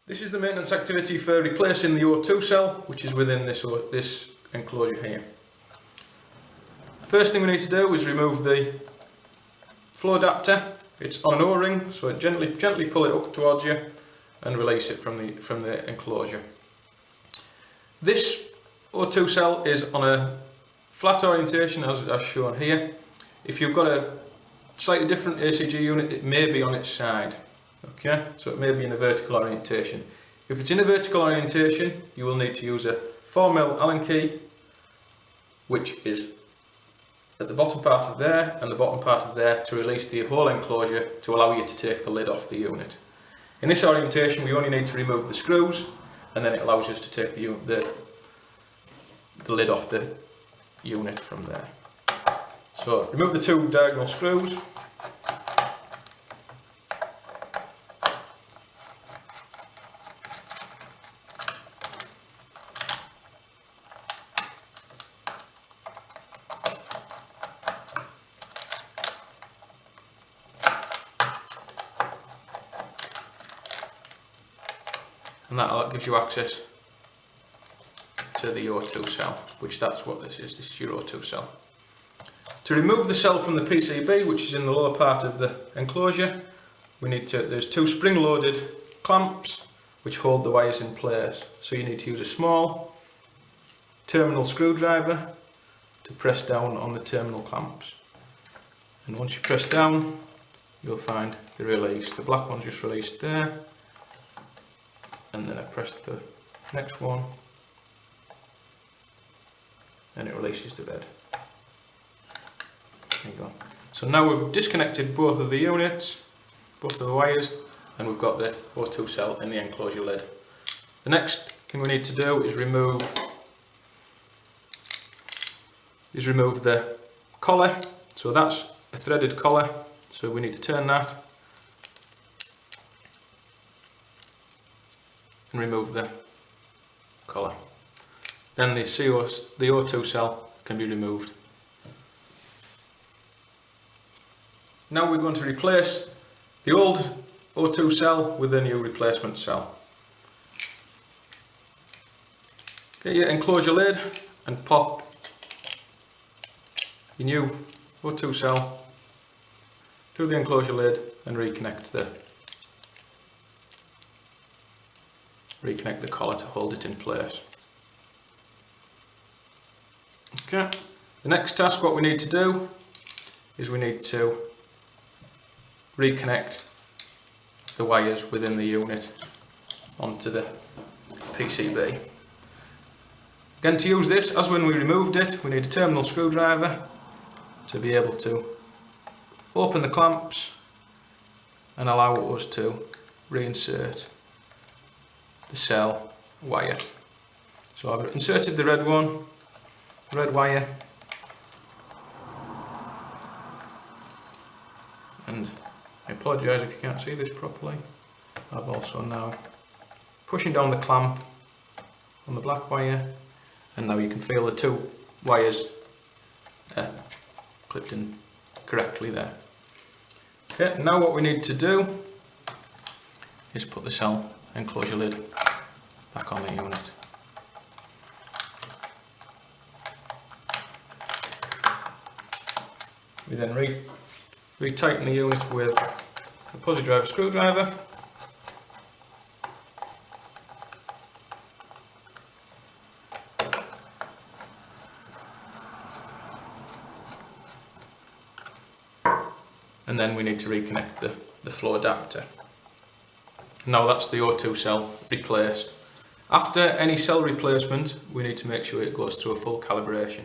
This is the maintenance activity for replacing the O2 cell, which is within this enclosure here. First thing we need to do is remove the flow adapter. It's on an O-ring, so gently pull it up towards you and release it from the enclosure. This O2 cell is on a flat orientation as shown here. If you've got a slightly different ACG unit, it may be on its side. Okay, so it may be in a vertical orientation. If it's in a vertical orientation, you will need to use a 4mm Allen key, which is at the bottom part of there and the bottom part of there, to release the whole enclosure to allow you to take the lid off the unit. In this orientation, we only need to remove the screws, and then it allows us to take the lid off the unit from there. So remove the two diagonal screws. And that gives you access to the O2 cell, which that's what this is your O2 cell. To remove the cell from the PCB, which is in the lower part of the enclosure, there's two spring-loaded clamps which hold the wires in place. So you need to use a small terminal screwdriver to press down on the terminal clamps. And once you press down, you'll find the release. The black one's just released there. And then I press the next one and it releases the red. There you go. So now we've disconnected both of the units, both of the wires, and we've got the O2 cell in the enclosure lid. The next thing we need to do is remove the collar. So that's a threaded collar, so we need to turn that and remove the collar. Then the O2 cell can be removed. Now we're going to replace the old O2 cell with a new replacement cell. Get your enclosure lid and pop your new O2 cell through the enclosure lid and reconnect the collar to hold it in place. Okay, the next task, what we need to do is we need to reconnect the wires within the unit onto the PCB. Again, to use this, as when we removed it, we need a terminal screwdriver to be able to open the clamps and allow us to reinsert the cell wire. So I've inserted the red wire, and I apologise if you can't see this properly. I've also now pushing down the clamp on the black wire, and now you can feel the two wires clipped in correctly there. Okay, now what we need to do is put the cell enclosure lid back on the unit. We then retighten the unit with a pulley driver screwdriver. And then we need to reconnect the flow adapter. Now that's the O2 cell replaced. After any cell replacement, we need to make sure it goes through a full calibration.